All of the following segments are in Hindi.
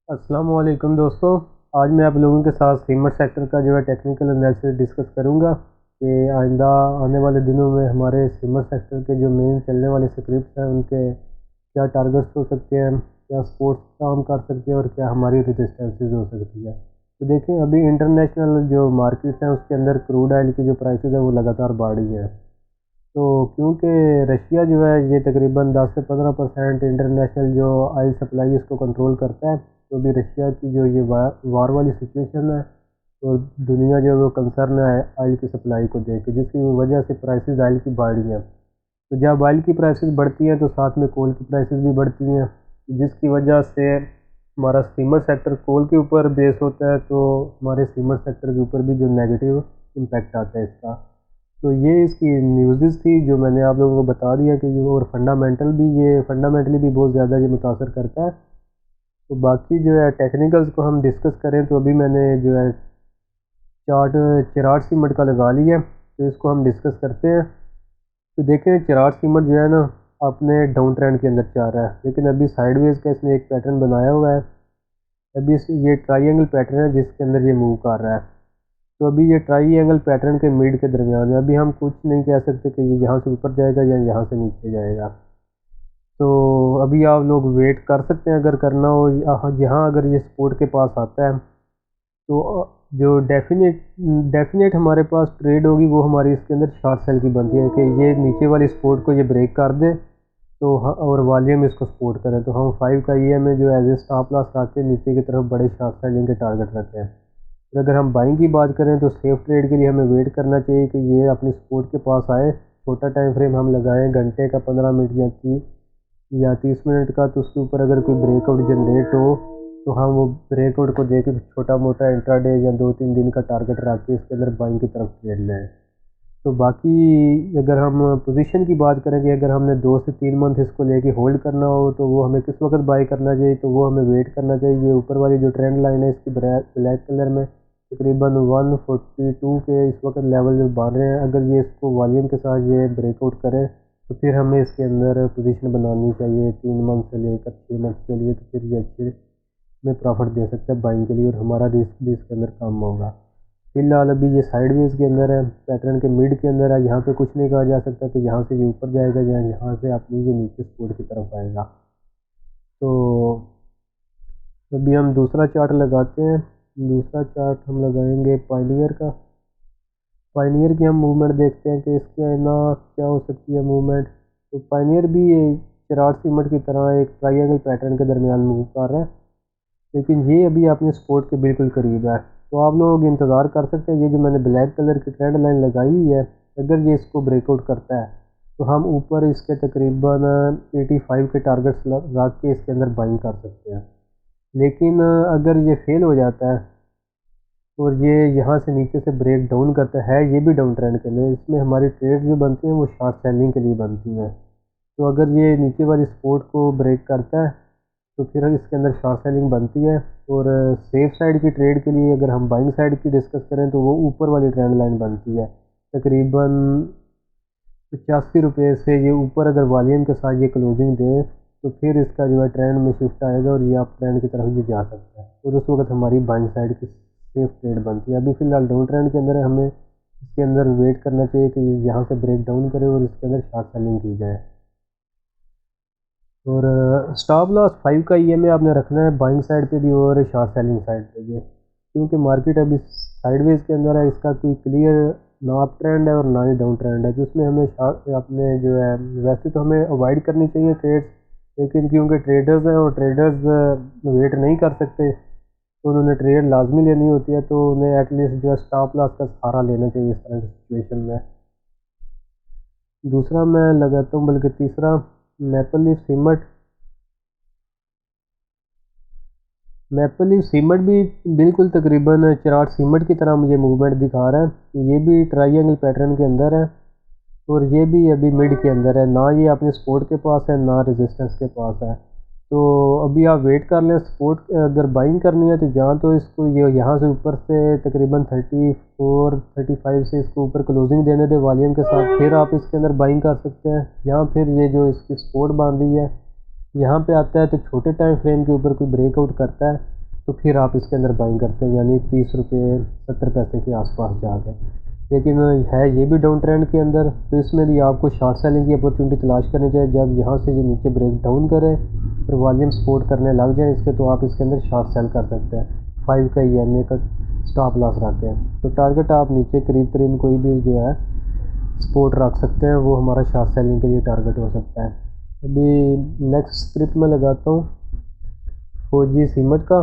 अस्सलाम वालेकुम दोस्तों। आज मैं आप लोगों के साथ स्टीमर सेक्टर का जो है टेक्निकल एनालिसिस डिस्कस करूंगा कि आइंदा आने वाले दिनों में हमारे स्टीमर सेक्टर के जो मेन चलने वाले स्क्रिप्ट हैं उनके क्या टारगेट्स हो सकते हैं, क्या स्पोर्ट्स काम कर सकते हैं और क्या हमारी रजिस्टेंसेज हो सकती है। तो देखें, अभी इंटरनेशनल जो मार्केट्स हैं उसके अंदर क्रूड ऑयल की जो प्राइसेस है वो लगातार बढ़ रही है। तो क्योंकि रशिया जो है ये तकरीबन 10 से 15% इंटरनेशनल जो ऑयल सप्लाई इसको कंट्रोल करता है, तो अभी रशिया की जो ये वार वाली सिचुएशन है, तो दुनिया जो है वो कंसर्न है ऑयल की सप्लाई को देख के, जिसकी वजह से प्राइसेस ऑयल की बढ़ रही हैं। तो जब ऑयल की प्राइसेस बढ़ती हैं तो साथ में कोल की प्राइसेस भी बढ़ती हैं, जिसकी वजह से हमारा स्टीमर सेक्टर कोल के ऊपर बेस होता है, तो हमारे स्टीमर सेक्टर के ऊपर भी जो नेगेटिव इम्पैक्ट आता है इसका। तो ये इसकी न्यूज़ थी जो मैंने आप लोगों को बता दिया कि ये, और फंडामेंटली भी बहुत ज़्यादा ये मुतासर करता है। तो बाकी जो है टेक्निकल्स को हम डिस्कस करें तो अभी मैंने जो है चार्ट चिराग सीमेंट का लगा लिया, तो इसको हम डिस्कस करते हैं। तो देखें, चिराग सीमेंट जो है ना अपने डाउन ट्रेंड के अंदर चल रहा है, लेकिन अभी साइडवेज का इसने एक पैटर्न बनाया हुआ है। अभी ये ट्राइंगल पैटर्न है जिसके अंदर ये मूव कर रहा है। तो अभी ये ट्राइंगल पैटर्न के मिड के दरमियान है। अभी हम कुछ नहीं कह सकते कि ये यहाँ से ऊपर जाएगा या यहाँ से नीचे जाएगा। तो अभी आप लोग वेट कर सकते हैं अगर करना हो। यहाँ अगर ये सपोर्ट के पास आता है तो जो डेफिनेट हमारे पास ट्रेड होगी वो हमारी इसके अंदर शॉर्ट सेल की बनती है कि ये नीचे वाली सपोर्ट को ये ब्रेक कर दे तो और वॉल्यूम इसको सपोर्ट करें, तो हम 5 का EMA जो एज ए स्टॉप लॉस रख के नीचे की तरफ बड़े शॉर्ट सेलिंग के टारगेट रखते हैं। और अगर हम बाइंग की बात करें तो सेफ ट्रेड के लिए हमें वेट करना चाहिए कि ये अपनी सपोर्ट के पास आए। छोटा टाइम फ्रेम हम लगाएं घंटे का, 15 मिनट या 30 मिनट का, तो उसके ऊपर अगर कोई ब्रेकआउट जनरेट हो तो हम वो ब्रेकआउट को देख के छोटा मोटा इंट्राडे या 2-3 दिन का टारगेट रख के इसके अंदर बाइंग की तरफ ट्रेड लें। तो बाकी अगर हम पोजीशन की बात करें कि अगर हमने 2 से 3 मंथ इसको लेके होल्ड करना हो तो वो हमें किस वक्त बाई करना चाहिए, तो वो हमें वेट करना चाहिए। ये ऊपर वाली जो ट्रेंड लाइन है इसकी ब्लैक कलर में तकरीबन 142 के इस वक्त लेवल जो बन रहे हैं, अगर ये इसको वॉल्यूम के साथ ये ब्रेकआउट करे तो फिर हमें इसके अंदर पोजीशन बनानी चाहिए 3 मंथ से लेकर 6 मंथ के लिए। तो फिर ये अच्छे में प्रॉफिट दे सकता है बाइंग के लिए और हमारा रिस्क भी इसके अंदर कम होगा। फिलहाल अभी ये साइडवेज के अंदर है, पैटर्न के मिड के अंदर है। यहाँ पे कुछ नहीं कहा जा सकता कि यहाँ से ये ऊपर जाएगा या यहाँ से अपनी ये नीचे सपोर्ट की तरफ आएगा। तो अभी हम दूसरा चार्ट लगाते हैं। दूसरा चार्ट हम लगाएंगे पायनियर का। पायनियर की हम मूवमेंट देखते हैं कि इसके ना क्या हो सकती है मूवमेंट। तो पायनियर भी ये चिराग सीमेंट की तरह एक ट्राइंगल पैटर्न के दरमियान मूव कर रहा है, लेकिन ये अभी अपने सपोर्ट के बिल्कुल करीब है। तो आप लोग इंतज़ार कर सकते हैं। ये जो मैंने ब्लैक कलर की ट्रेंड लाइन लगाई हुई है, अगर ये इसको ब्रेकआउट करता है तो हम ऊपर इसके तकरीबन 85 के टारगेट्स रख के इसके अंदर बाइंग कर सकते हैं। लेकिन अगर ये फेल हो जाता है और ये यहाँ से नीचे से ब्रेक डाउन करता है, ये भी डाउन ट्रेंड के लिए, इसमें हमारी ट्रेड जो बनती हैं वो शॉर्ट सेलिंग के लिए बनती हैं। तो अगर ये नीचे वाली सपोर्ट को ब्रेक करता है तो फिर इसके अंदर शॉर्ट सेलिंग बनती है। और सेफ साइड की ट्रेड के लिए अगर हम बाइंग साइड की डिस्कस करें तो वो ऊपर वाली ट्रेंड लाइन बनती है तकरीबन 85 रुपये से। ये ऊपर अगर वॉल्यूम के साथ ये क्लोजिंग दे तो फिर इसका जो है ट्रेंड में शिफ्ट आएगा और ये आप ट्रेंड की तरफ ये जा सकता है और उस वक्त हमारी बाइंग साइड की सेफ ट्रेड बनती है। अभी फिलहाल डाउन ट्रेंड के अंदर है, हमें इसके अंदर वेट करना चाहिए कि ये यहाँ से ब्रेक डाउन करे और इसके अंदर शॉर्ट सेलिंग की जाए। और स्टॉप लॉस 5 का EMA आपने रखना है बाइंग साइड पे भी और शॉर्ट सेलिंग साइड पे भी, क्योंकि मार्केट अभी साइडवेज के अंदर है। इसका कोई क्लियर ना अप ट्रेंड है और ना ही डाउन ट्रेंड है, जिसमें हमें अपने जो है वैसे तो हमें अवॉइड करनी चाहिए ट्रेड्स, लेकिन क्योंकि ट्रेडर्स हैं और ट्रेडर्स वेट नहीं कर सकते तो उन्होंने ट्रेड लाजमी लेनी होती है, तो उन्हें एटलीस्ट जो है स्टॉप लॉस का सहारा लेना चाहिए इस तरह की सिचुएशन में। दूसरा मैं लगाता हूँ, बल्कि तीसरा, maple leaf cement. Maple leaf cement भी बिल्कुल तकरीबन चिराग सीमेंट की तरह मुझे मूवमेंट दिखा रहा है। ये भी ट्रायंगल पैटर्न के अंदर है और ये भी अभी मिड के अंदर है, ना ये अपने सपोर्ट के पास है ना रेजिस्टेंस के पास है। तो अभी आप वेट कर लें। सपोर्ट अगर बाइंग करनी है तो जहाँ तो इसको ये यहाँ से ऊपर से तकरीबन 34-35 से इसको ऊपर क्लोजिंग देने दे वॉल्यूम के साथ, फिर आप इसके अंदर बाइंग कर सकते हैं। यहाँ फिर ये जो इसकी सपोर्ट बन रही है यहाँ पे आता है तो छोटे टाइम फ्रेम के ऊपर कोई ब्रेकआउट करता है तो फिर आप इसके अंदर बाइंग करते हैं, यानी 30 रुपये 70 पैसे के आसपास जाके। लेकिन है ये भी डाउन ट्रेंड के अंदर, तो इसमें भी आपको शॉर्ट सेलिंग की अपॉर्चुनिटी तलाश करनी चाहिए। जब यहाँ से ये नीचे ब्रेक डाउन करें और वॉल्यूम सपोर्ट करने लग जाए इसके, तो आप इसके अंदर शॉर्ट सेल कर सकते हैं। 5 का EMA का स्टॉप लॉस रखते हैं, तो टारगेट आप नीचे करीब तरीन कोई भी जो है सपोर्ट रख सकते हैं, वो हमारा शॉर्ट सेलिंग के लिए टारगेट हो सकता है। अभी नेक्स्ट स्क्रिप्ट में लगाता हूँ फौजी सीमेंट का।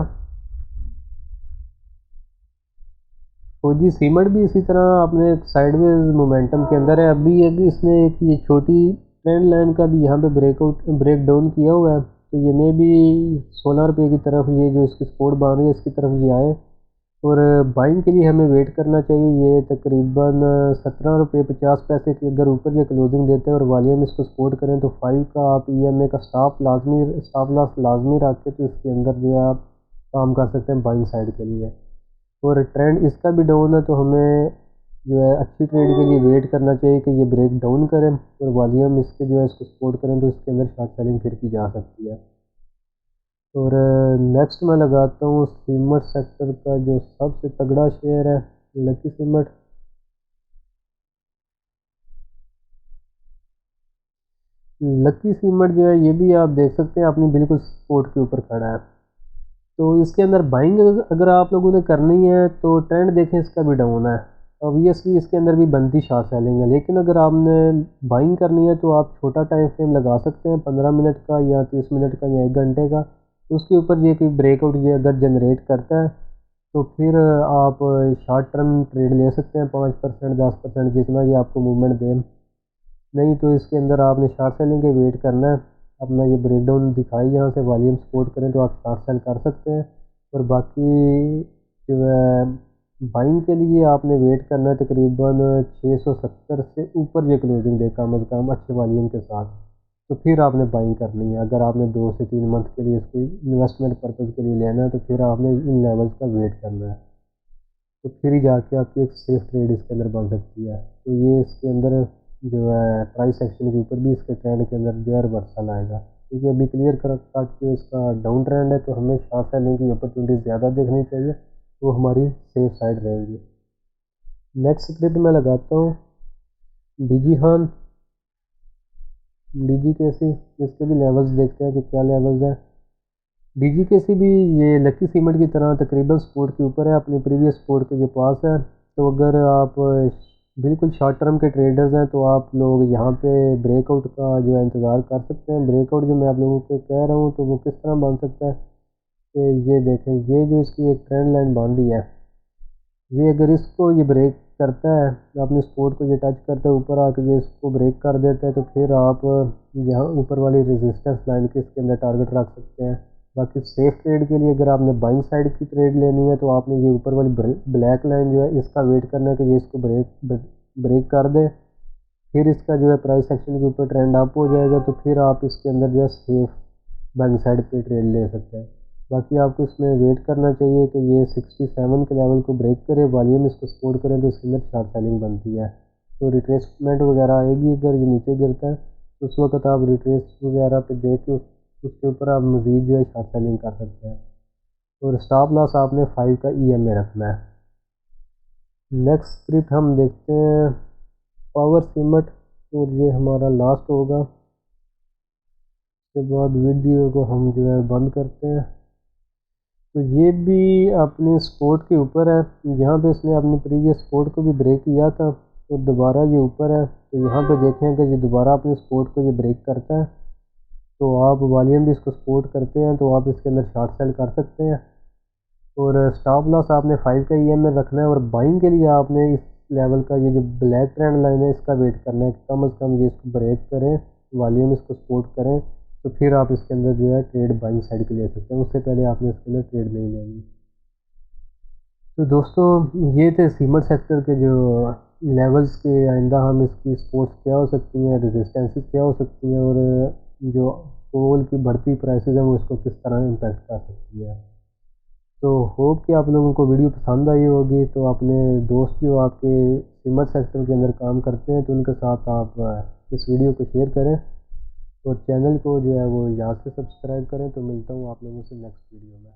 फौजी सीमेंट भी इसी तरह अपने साइडवेज मोमेंटम के अंदर है। अभी है कि इसने एक ये छोटी ट्रेंड लाइन का भी यहाँ पे ब्रेक डाउन किया हुआ है, तो ये में भी 16 रुपये की तरफ ये जो इसकी सपोर्ट बन रही है इसकी तरफ ये आए, और बाइंग के लिए हमें वेट करना चाहिए। ये तकरीबन 17 रुपये 50 पैसे के अगर ऊपर ये क्लोजिंग देते हैं और वॉल्यूम इसको सपोर्ट करें, तो 5 का आप EMA का स्टॉप लॉस लाजमी रख के तो इसके अंदर जो है आप काम कर सकते हैं बाइंग साइड के लिए। और ट्रेंड इसका भी डाउन है, तो हमें जो है अच्छी ट्रेड के लिए वेट करना चाहिए कि ये ब्रेक डाउन करें और वॉल्यूम इसके जो है इसको सपोर्ट करें, तो इसके अंदर शॉर्ट सेलिंग फिर की जा सकती है। और नेक्स्ट मैं लगाता हूँ सीमेंट सेक्टर का जो सबसे तगड़ा शेयर है, लकी सीमेंट। लकी सीमेंट जो है ये भी आप देख सकते हैं अपनी बिल्कुल सपोर्ट के ऊपर खड़ा है, तो इसके अंदर बाइंग अगर आप लोगों ने करनी है तो ट्रेंड देखें इसका भी डाउन है। ऑब्वियसली इसके अंदर भी बनती शॉर्ट सेलिंग है, लेकिन अगर आपने बाइंग करनी है तो आप छोटा टाइम फ्रेम लगा सकते हैं 15 मिनट का या 30 मिनट का या 1 घंटे का। उसके ऊपर ये कोई ब्रेकआउट ये अगर जनरेट करता है तो फिर आप शॉर्ट टर्म ट्रेड ले सकते हैं 5% 10% जितना ये आपको मूवमेंट दे। नहीं तो इसके अंदर आपने शॉर्ट सेलिंग के वेट करना है। अपना ये ब्रेकडाउन दिखाई यहाँ से वॉल्यूम सपोर्ट करें तो आप शॉर्ट सेल कर सकते हैं, और बाकी जो है बाइंग के लिए आपने वेट करना है तकरीबन 670 से ऊपर ये क्लोजिंग दे कम अज़ कम अच्छे वॉल्यूम के साथ, तो फिर आपने बाइंग करनी है। अगर आपने 2 से 3 मंथ के लिए इसको इन्वेस्टमेंट पर्पज़ के लिए लेना है तो फिर आपने इन लेवल्स का वेट करना है, तो फिर ही जाके आपकी एक सेफ ट्रेड इसके अंदर बन सकती है। तो ये इसके अंदर जो है प्राइस एक्शन के ऊपर भी इसके ट्रेंड के अंदर जो है रिवर्सल आएगा, क्योंकि अभी क्लियर कट जो इसका डाउन ट्रेंड है, तो हमें शॉर्ट सेलिंग की अपॉर्चुनिटी ज़्यादा देखनी चाहिए, वो हमारी सेफ साइड रहेगी। नेक्स्ट स्क्रिप्ट में लगाता हूँ डीजी खान डीजी कैसी, इसके भी लेवल्स देखते हैं कि क्या लेवल्स हैं। डीजी कैसी भी ये लकी सीमेंट की तरह तकरीबन सपोर्ट के ऊपर है, अपने प्रीवियस सपोर्ट के ये पास है। तो अगर आप बिल्कुल शॉर्ट टर्म के ट्रेडर्स हैं तो आप लोग यहाँ पे ब्रेकआउट का जो है इंतज़ार कर सकते हैं। ब्रेकआउट जो मैं आप लोगों को कह रहा हूँ तो वो किस तरह बन सकता है कि ये देखें, ये जो इसकी एक ट्रेंड लाइन बन रही है, ये अगर इसको ये ब्रेक करता है, अपने सपोर्ट को ये टच करता है ऊपर आके ये इसको ब्रेक कर देता है, तो फिर आप यहाँ ऊपर वाली रेजिस्टेंस लाइन के इसके अंदर टारगेट रख सकते हैं। बाकी सेफ ट्रेड के लिए अगर आपने बाइंग साइड की ट्रेड लेनी है तो आपने ये ऊपर वाली ब्लैक लाइन जो है इसका वेट करना है कि ये इसको ब्रेक कर दे, फिर इसका जो है प्राइस एक्शन के ऊपर ट्रेंड अप हो जाएगा, तो फिर आप इसके अंदर जो है सेफ बाइंग साइड पे ट्रेड ले सकते हैं। बाकी आपको इसमें वेट करना चाहिए कि ये 67 के लेवल को ब्रेक करे, वॉल्यूम इसको सपोर्ट करें, तो इसके अंदर शॉर्ट सेलिंग बनती है। तो रिट्रेसमेंट वगैरह आएगी अगर ये नीचे गिरता है, तो उस वक्त आप रिट्रेस वगैरह पे देख के उसके ऊपर आप मज़ीद जो है शॉर्ट सेलिंग कर सकते हैं। और स्टॉप लॉस आपने 5 का EMA रखना है। नेक्स्ट स्क्रिप्ट हम देखते हैं पावर सीमेंट, और ये हमारा लास्ट होगा। उसके बाद वीडियो को हम जो है बंद करते हैं। तो ये भी अपने सपोर्ट के ऊपर है, यहाँ पे इसने अपनी प्रीवियस सपोर्ट को भी ब्रेक किया था, तो दोबारा ये ऊपर है। तो यहाँ पे देखें कि ये दोबारा अपने सपोर्ट को ये ब्रेक करता है, तो आप वॉल्यूम भी इसको सपोर्ट करते हैं तो आप इसके अंदर शॉर्ट सेल कर सकते हैं। और स्टॉप लॉस आपने 5 का EMA रखना है, और बाइंग के लिए आपने इस लेवल का ये जो ब्लैक ट्रेंड लाइन है इसका वेट करना है कि कम अज़ कम ये इसको ब्रेक करें, वॉल्यूम इसको सपोर्ट करें, तो फिर आप इसके अंदर जो है ट्रेड बाइंग साइड के ले सकते हैं। उससे पहले आपने इसके अंदर ट्रेड नहीं लेनी। तो दोस्तों ये थे सीमेंट सेक्टर के जो लेवल्स के, आइंदा हम इसकी सपोर्ट्स क्या हो सकती हैं, रेजिस्टेंसेस क्या हो सकती हैं, और जो कोल की बढ़ती प्राइसेस हैं वो इसको किस तरह इम्पेक्ट कर सकती है। तो होप कि आप लोगों को वीडियो पसंद आई होगी। तो अपने दोस्त जो आपके सीमेंट सेक्टर के अंदर काम करते हैं तो उनके साथ आप इस वीडियो को शेयर करें। तो चैनल को जो है वो यहाँ से सब्सक्राइब करें। तो मिलता हूँ आप लोगों से नेक्स्ट वीडियो में।